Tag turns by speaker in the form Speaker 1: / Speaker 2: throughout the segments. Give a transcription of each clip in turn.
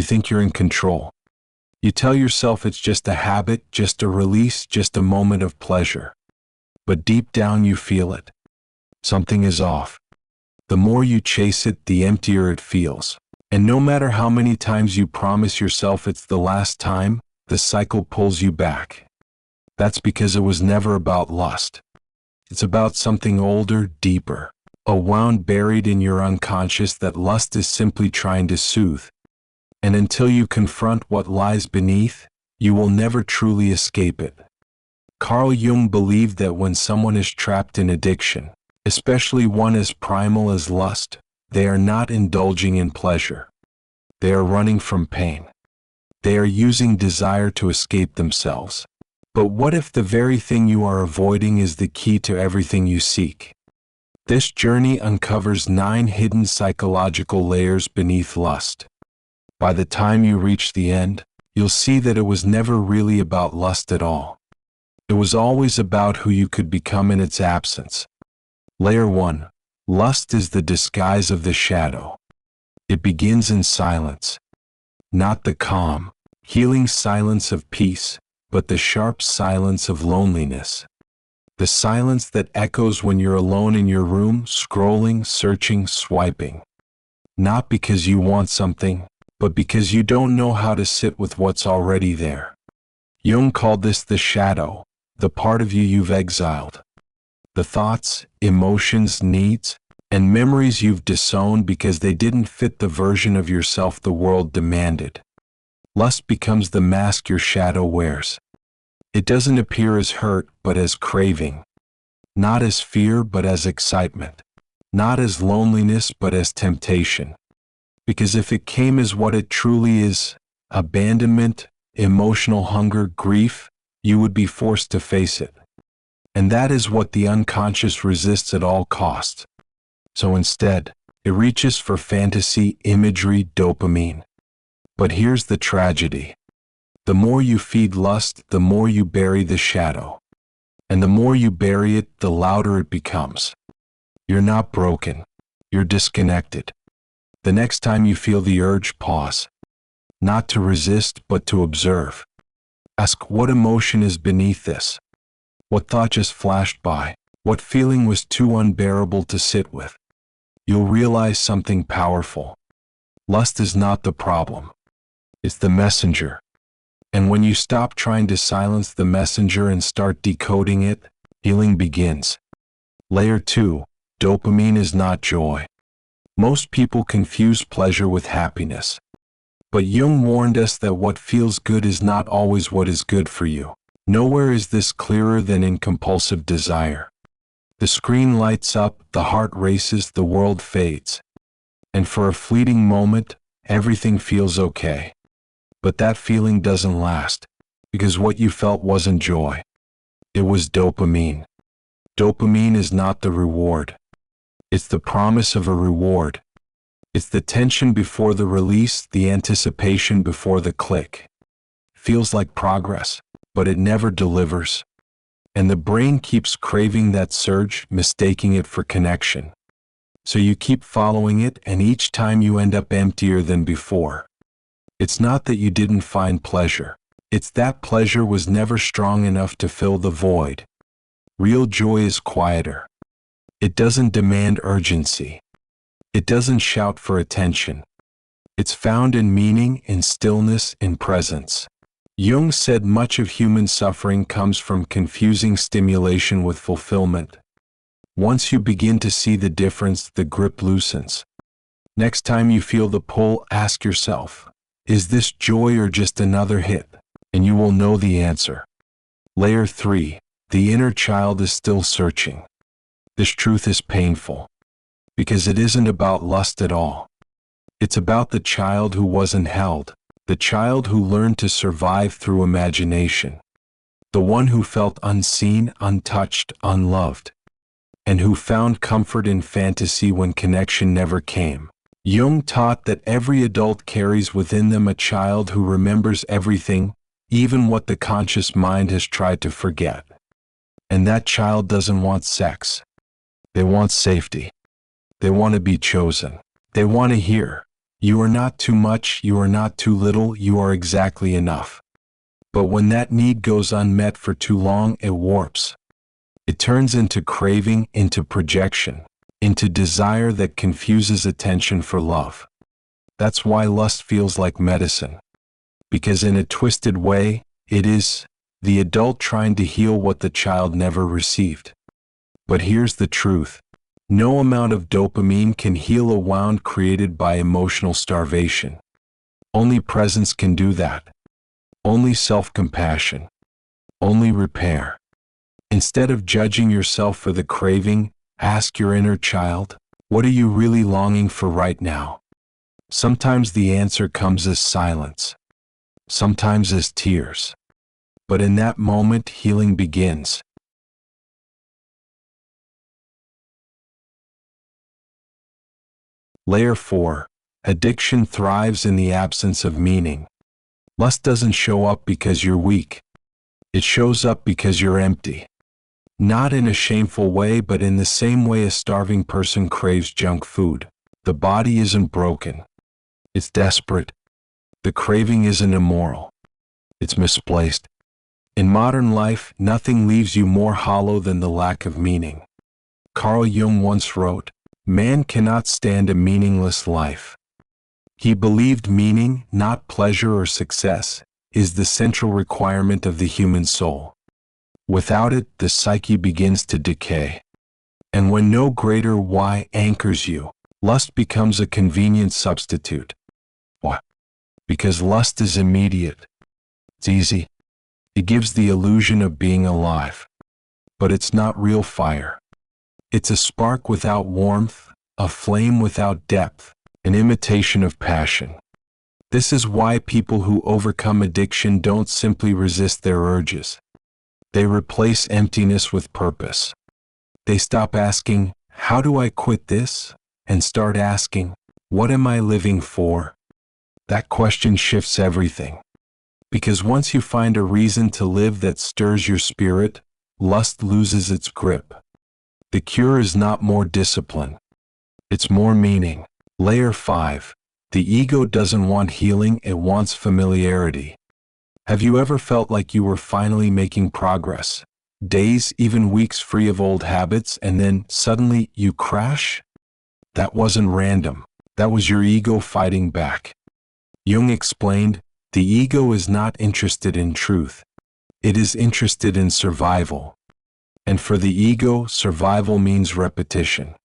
Speaker 1: You think you're in control. You tell yourself it's just a habit, just a release, just a moment of pleasure. But deep down you feel it. Something is off. The more you chase it, the emptier it feels. And no matter how many times you promise yourself it's the last time, the cycle pulls you back. That's because it was never about lust. It's about something older, deeper, a wound buried in your unconscious that lust is simply trying to soothe. And until you confront what lies beneath, you will never truly escape it. Carl Jung believed that when someone is trapped in addiction, especially one as primal as lust, they are not indulging in pleasure. They are running from pain. They are using desire to escape themselves. But what if the very thing you are avoiding is the key to everything you seek? This journey uncovers 9 hidden psychological layers beneath lust. By the time you reach the end, you'll see that it was never really about lust at all. It was always about who you could become in its absence. Layer 1. Lust is the disguise of the shadow. It begins in silence. Not the calm, healing silence of peace, but the sharp silence of loneliness. The silence that echoes when you're alone in your room, scrolling, searching, swiping. Not because you want something, but because you don't know how to sit with what's already there. Jung called this the shadow, the part of you you've exiled. The thoughts, emotions, needs, and memories you've disowned because they didn't fit the version of yourself the world demanded. Lust becomes the mask your shadow wears. It doesn't appear as hurt, but as craving. Not as fear, but as excitement. Not as loneliness, but as temptation. Because if it came as what it truly is, abandonment, emotional hunger, grief, you would be forced to face it. And that is what the unconscious resists at all costs. So instead, it reaches for fantasy, imagery, dopamine. But here's the tragedy. The more you feed lust, the more you bury the shadow. And the more you bury it, the louder it becomes. You're not broken. You're disconnected. The next time you feel the urge, pause. Not to resist, but to observe. Ask what emotion is beneath this. What thought just flashed by? What feeling was too unbearable to sit with? You'll realize something powerful. Lust is not the problem. It's the messenger. And when you stop trying to silence the messenger and start decoding it, healing begins. Layer 2. Dopamine is not joy. Most people confuse pleasure with happiness. But Jung warned us that what feels good is not always what is good for you. Nowhere is this clearer than in compulsive desire. The screen lights up, the heart races, the world fades. And for a fleeting moment, everything feels okay. But that feeling doesn't last, because what you felt wasn't joy. It was dopamine. Dopamine is not the reward. It's the promise of a reward. It's the tension before the release, the anticipation before the click. Feels like progress, but it never delivers. And the brain keeps craving that surge, mistaking it for connection. So you keep following it, and each time you end up emptier than before. It's not that you didn't find pleasure. It's that pleasure was never strong enough to fill the void. Real joy is quieter. It doesn't demand urgency. It doesn't shout for attention. It's found in meaning, in stillness, in presence. Jung said much of human suffering comes from confusing stimulation with fulfillment. Once you begin to see the difference, the grip loosens. Next time you feel the pull, ask yourself, is this joy or just another hit? And you will know the answer. Layer 3. The inner child is still searching. This truth is painful. Because it isn't about lust at all. It's about the child who wasn't held. The child who learned to survive through imagination. The one who felt unseen, untouched, unloved. And who found comfort in fantasy when connection never came. Jung taught that every adult carries within them a child who remembers everything, even what the conscious mind has tried to forget. And that child doesn't want sex. They want safety. They want to be chosen. They want to hear, You are not too much, you are not too little, you are exactly enough. But when that need goes unmet for too long, it warps. It turns into craving, into projection, into desire that confuses attention for love. That's why lust feels like medicine. Because in a twisted way, it is the adult trying to heal what the child never received. But here's the truth. No amount of dopamine can heal a wound created by emotional starvation. Only presence can do that. Only self-compassion. Only repair. Instead of judging yourself for the craving, ask your inner child, what are you really longing for right now? Sometimes the answer comes as silence. Sometimes as tears. But in that moment, healing begins. Layer 4. Addiction thrives in the absence of meaning. Lust doesn't show up because you're weak. It shows up because you're empty. Not in a shameful way, but in the same way a starving person craves junk food. The body isn't broken. It's desperate. The craving isn't immoral. It's misplaced. In modern life, nothing leaves you more hollow than the lack of meaning. Carl Jung once wrote, "Man cannot stand a meaningless life." He believed meaning, not pleasure or success, is the central requirement of the human soul. Without it, the psyche begins to decay. And when no greater why anchors you, lust becomes a convenient substitute. Why? Because lust is immediate. It's easy. It gives the illusion of being alive. But it's not real fire. It's a spark without warmth, a flame without depth, an imitation of passion. This is why people who overcome addiction don't simply resist their urges. They replace emptiness with purpose. They stop asking, "How do I quit this?" and start asking, "What am I living for?" That question shifts everything. Because once you find a reason to live that stirs your spirit, lust loses its grip. The cure is not more discipline. It's more meaning. Layer 5. The ego doesn't want healing, it wants familiarity. Have you ever felt like you were finally making progress? Days, even weeks free of old habits, and then suddenly you crash? That wasn't random. That was your ego fighting back. Jung explained, the ego is not interested in truth. It is interested in survival. And for the ego, survival means repetition.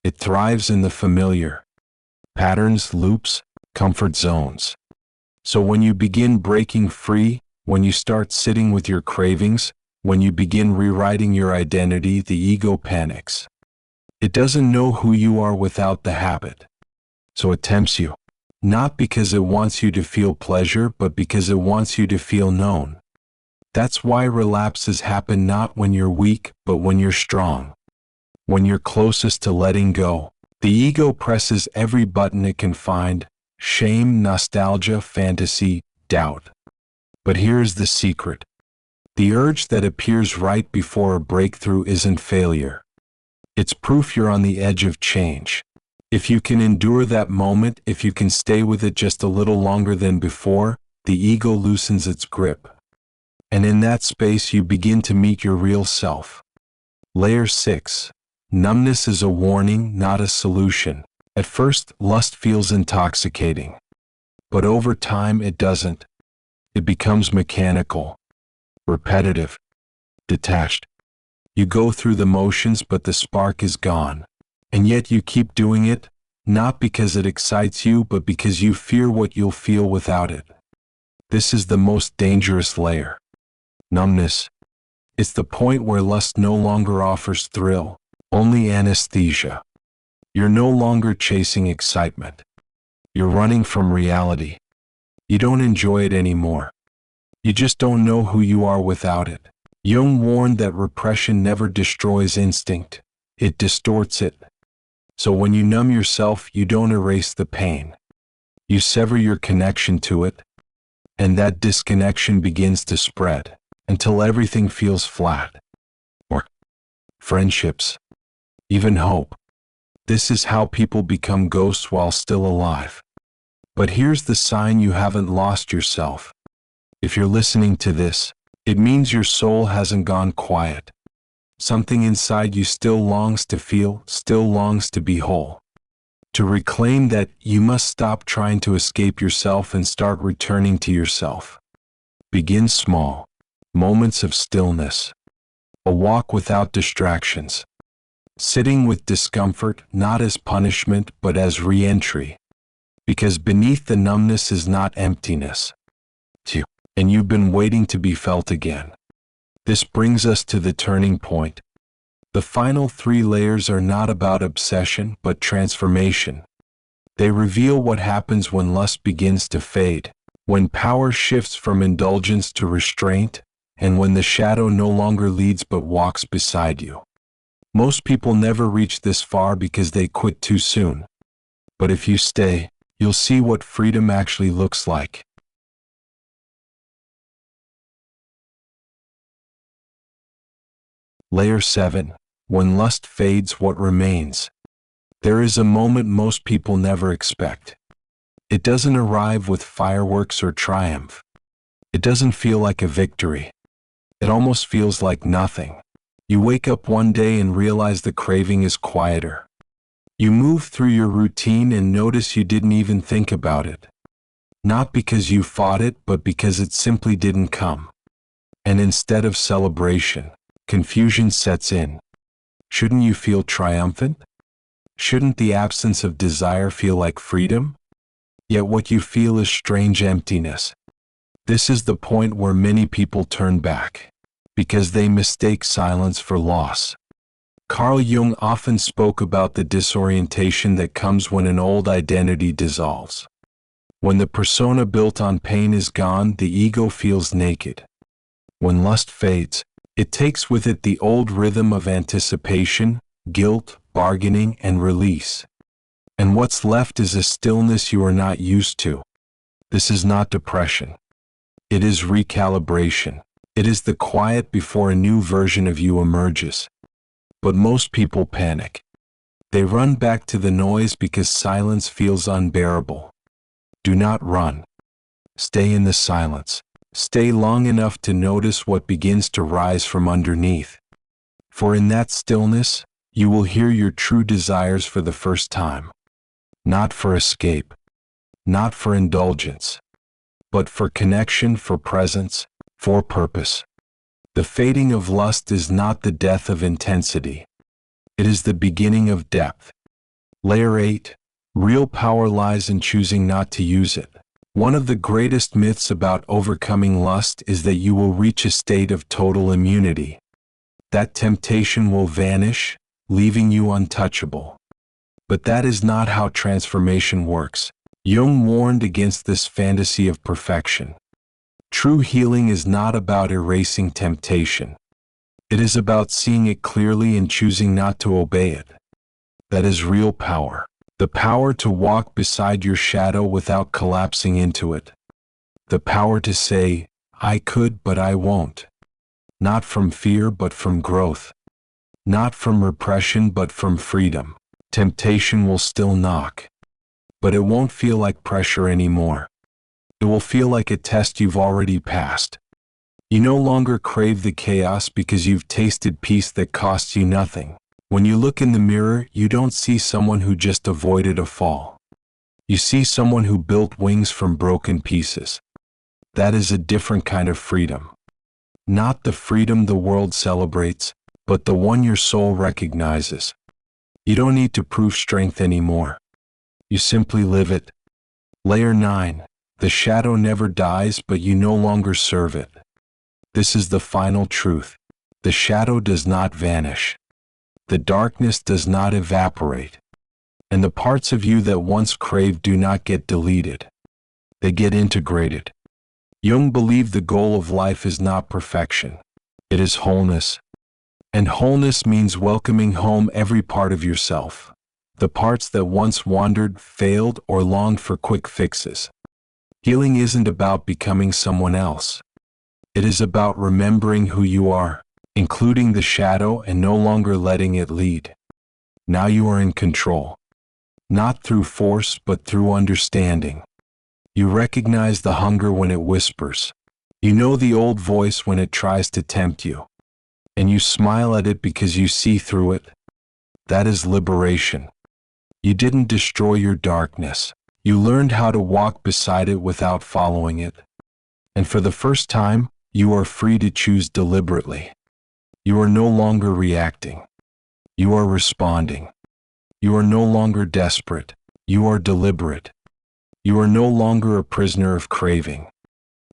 Speaker 1: It thrives in the familiar. Patterns, loops, comfort zones. So when you begin breaking free, when you start sitting with your cravings, when you begin rewriting your identity, the ego panics. It doesn't know who you are without the habit. So it tempts you. Not because it wants you to feel pleasure, but because it wants you to feel known. That's why relapses happen not when you're weak, but when you're strong. When you're closest to letting go. The ego presses every button it can find: shame, nostalgia, fantasy, doubt. But here's the secret. The urge that appears right before a breakthrough isn't failure. It's proof you're on the edge of change. If you can endure that moment, if you can stay with it just a little longer than before, the ego loosens its grip. And in that space you begin to meet your real self. Layer 6. Numbness is a warning, not a solution. At first, lust feels intoxicating. But over time it doesn't. It becomes mechanical, repetitive, detached. You go through the motions, but the spark is gone. And yet you keep doing it, not because it excites you, but because you fear what you'll feel without it. This is the most dangerous layer. Numbness. It's the point where lust no longer offers thrill, only anesthesia. You're no longer chasing excitement. You're running from reality. You don't enjoy it anymore. You just don't know who you are without it. Jung warned that repression never destroys instinct, it distorts it. So when you numb yourself, you don't erase the pain. You sever your connection to it, and that disconnection begins to spread until everything feels flat. Or friendships, even hope. This is how people become ghosts while still alive. But here's the sign you haven't lost yourself. If you're listening to this, it means your soul hasn't gone quiet. Something inside you still longs to feel, still longs to be whole. To reclaim that, you must stop trying to escape yourself and start returning to yourself. Begin small. Moments of stillness. A walk without distractions. Sitting with discomfort, not as punishment but as re-entry. Because beneath the numbness is not emptiness. And you've been waiting to be felt again. This brings us to the turning point. The final 3 layers are not about obsession but transformation. They reveal what happens when lust begins to fade, when power shifts from indulgence to restraint, and when the shadow no longer leads but walks beside you. Most people never reach this far because they quit too soon. But if you stay, you'll see what freedom actually looks like. Layer 7. When lust fades, what remains? There is a moment most people never expect. It doesn't arrive with fireworks or triumph. It doesn't feel like a victory. It almost feels like nothing. You wake up one day and realize the craving is quieter. You move through your routine and notice you didn't even think about it. Not because you fought it, but because it simply didn't come. And instead of celebration, confusion sets in. Shouldn't you feel triumphant? Shouldn't the absence of desire feel like freedom? Yet what you feel is strange emptiness. This is the point where many people turn back, because they mistake silence for loss. Carl Jung often spoke about the disorientation that comes when an old identity dissolves. When the persona built on pain is gone, the ego feels naked. When lust fades, it takes with it the old rhythm of anticipation, guilt, bargaining, and release. And what's left is a stillness you are not used to. This is not depression. It is recalibration. It is the quiet before a new version of you emerges. But most people panic. They run back to the noise because silence feels unbearable. Do not run. Stay in the silence. Stay long enough to notice what begins to rise from underneath. For in that stillness, you will hear your true desires for the first time. Not for escape. Not for indulgence. But for connection, for presence, for purpose. The fading of lust is not the death of intensity. It is the beginning of depth. Layer 8. Real power lies in choosing not to use it. One of the greatest myths about overcoming lust is that you will reach a state of total immunity. That temptation will vanish, leaving you untouchable. But that is not how transformation works. Jung warned against this fantasy of perfection. True healing is not about erasing temptation. It is about seeing it clearly and choosing not to obey it. That is real power. The power to walk beside your shadow without collapsing into it. The power to say, I could but I won't. Not from fear but from growth. Not from repression but from freedom. Temptation will still knock. But it won't feel like pressure anymore. It will feel like a test you've already passed. You no longer crave the chaos because you've tasted peace that costs you nothing. When you look in the mirror, you don't see someone who just avoided a fall. You see someone who built wings from broken pieces. That is a different kind of freedom. Not the freedom the world celebrates, but the one your soul recognizes. You don't need to prove strength anymore. You simply live it. Layer 9. The shadow never dies, but you no longer serve it. This is the final truth. The shadow does not vanish. The darkness does not evaporate. And the parts of you that once craved do not get deleted. They get integrated. Jung believed the goal of life is not perfection. It is wholeness. And wholeness means welcoming home every part of yourself. The parts that once wandered, failed, or longed for quick fixes. Healing isn't about becoming someone else. It is about remembering who you are, including the shadow, and no longer letting it lead. Now you are in control. Not through force but through understanding. You recognize the hunger when it whispers. You know the old voice when it tries to tempt you. And you smile at it because you see through it. That is liberation. You didn't destroy your darkness. You learned how to walk beside it without following it. And for the first time, you are free to choose deliberately. You are no longer reacting. You are responding. You are no longer desperate. You are deliberate. You are no longer a prisoner of craving.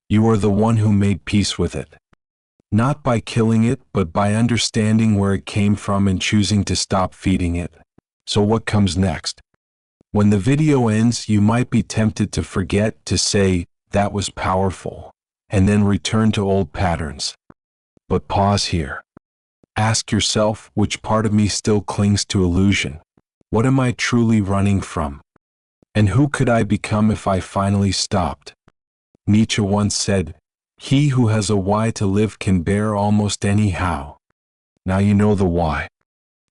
Speaker 1: You are the one who made peace with it. Not by killing it, but by understanding where it came from and choosing to stop feeding it. So what comes next? When the video ends, you might be tempted to forget, to say, "That was powerful," and then return to old patterns. But pause here. Ask yourself, which part of me still clings to illusion? What am I truly running from? And who could I become if I finally stopped? Nietzsche once said, "He who has a why to live can bear almost any how." Now you know the why.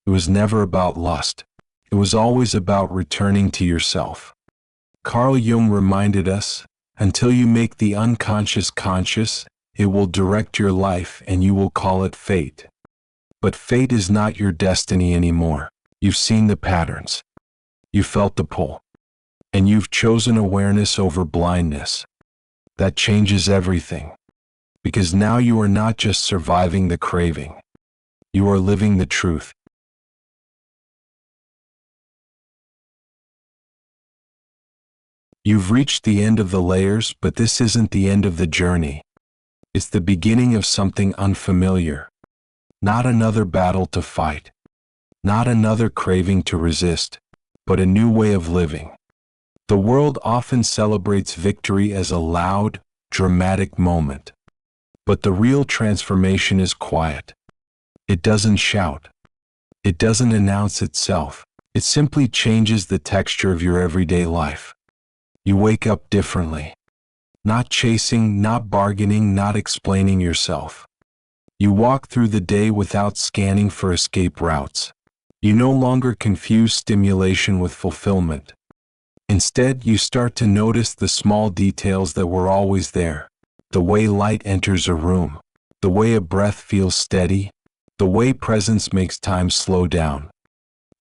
Speaker 1: It was never about lust. It was always about returning to yourself. Carl Jung reminded us, until you make the unconscious conscious, it will direct your life and you will call it fate. But fate is not your destiny anymore. You've seen the patterns. You felt the pull. And you've chosen awareness over blindness. That changes everything. Because now you are not just surviving the craving. You are living the truth. You've reached the end of the layers, but this isn't the end of the journey. It's the beginning of something unfamiliar. Not another battle to fight. Not another craving to resist, but a new way of living. The world often celebrates victory as a loud, dramatic moment. But the real transformation is quiet. It doesn't shout. It doesn't announce itself. It simply changes the texture of your everyday life. You wake up differently. Not chasing, not bargaining, not explaining yourself. You walk through the day without scanning for escape routes. You no longer confuse stimulation with fulfillment. Instead, you start to notice the small details that were always there. The way light enters a room. The way a breath feels steady. The way presence makes time slow down.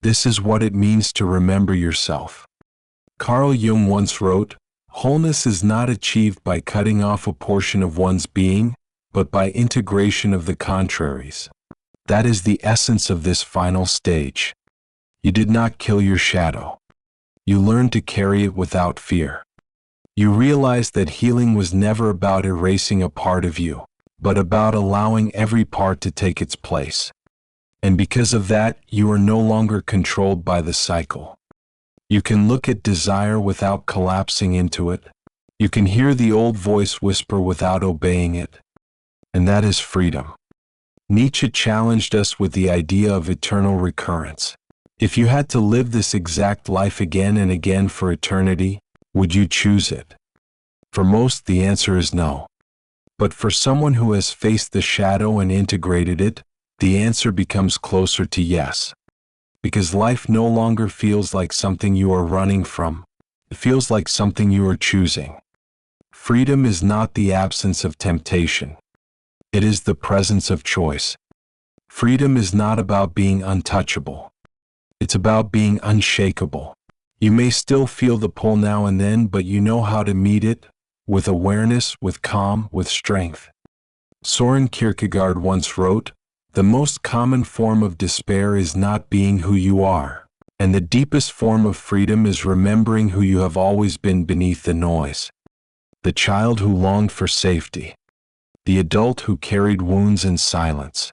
Speaker 1: This is what it means to remember yourself. Carl Jung once wrote, "Wholeness is not achieved by cutting off a portion of one's being, but by integration of the contraries." That is the essence of this final stage. You did not kill your shadow. You learned to carry it without fear. You realized that healing was never about erasing a part of you, but about allowing every part to take its place. And because of that, you are no longer controlled by the cycle. You can look at desire without collapsing into it. You can hear the old voice whisper without obeying it. And that is freedom. Nietzsche challenged us with the idea of eternal recurrence. If you had to live this exact life again and again for eternity, would you choose it? For most, the answer is no. But for someone who has faced the shadow and integrated it, the answer becomes closer to yes. Because life no longer feels like something you are running from. It feels like something you are choosing. Freedom is not the absence of temptation. It is the presence of choice. Freedom is not about being untouchable. It's about being unshakable. You may still feel the pull now and then, but you know how to meet it, with awareness, with calm, with strength. Soren Kierkegaard once wrote, "The most common form of despair is not being who you are, and the deepest form of freedom is remembering who you have always been beneath the noise." The child who longed for safety. The adult who carried wounds in silence.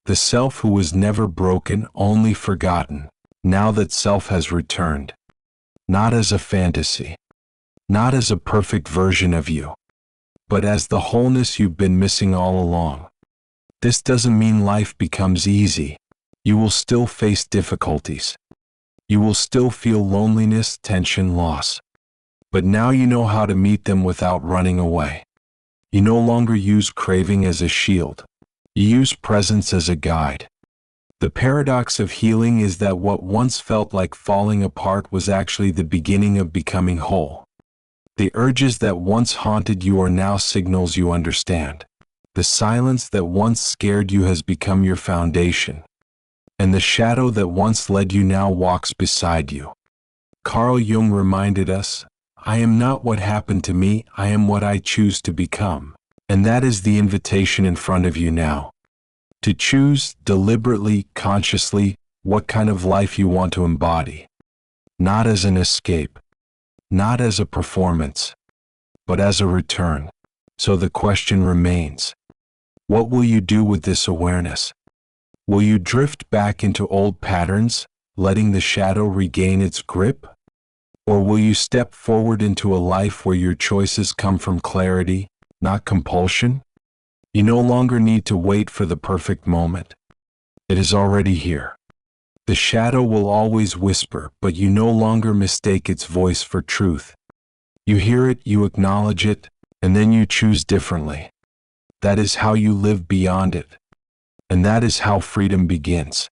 Speaker 1: The self who was never broken, only forgotten, now that self has returned. Not as a fantasy. Not as a perfect version of you. But as the wholeness you've been missing all along. This doesn't mean life becomes easy. You will still face difficulties. You will still feel loneliness, tension, loss. But now you know how to meet them without running away. You no longer use craving as a shield. You use presence as a guide. The paradox of healing is that what once felt like falling apart was actually the beginning of becoming whole. The urges that once haunted you are now signals you understand. The silence that once scared you has become your foundation. And the shadow that once led you now walks beside you. Carl Jung reminded us, I am not what happened to me, I am what I choose to become. And that is the invitation in front of you now. To choose, deliberately, consciously, what kind of life you want to embody. Not as an escape, not as a performance, but as a return. So the question remains, what will you do with this awareness? Will you drift back into old patterns, letting the shadow regain its grip? Or will you step forward into a life where your choices come from clarity, not compulsion? You no longer need to wait for the perfect moment. It is already here. The shadow will always whisper, but you no longer mistake its voice for truth. You hear it, you acknowledge it, and then you choose differently. That is how you live beyond it. And that is how freedom begins.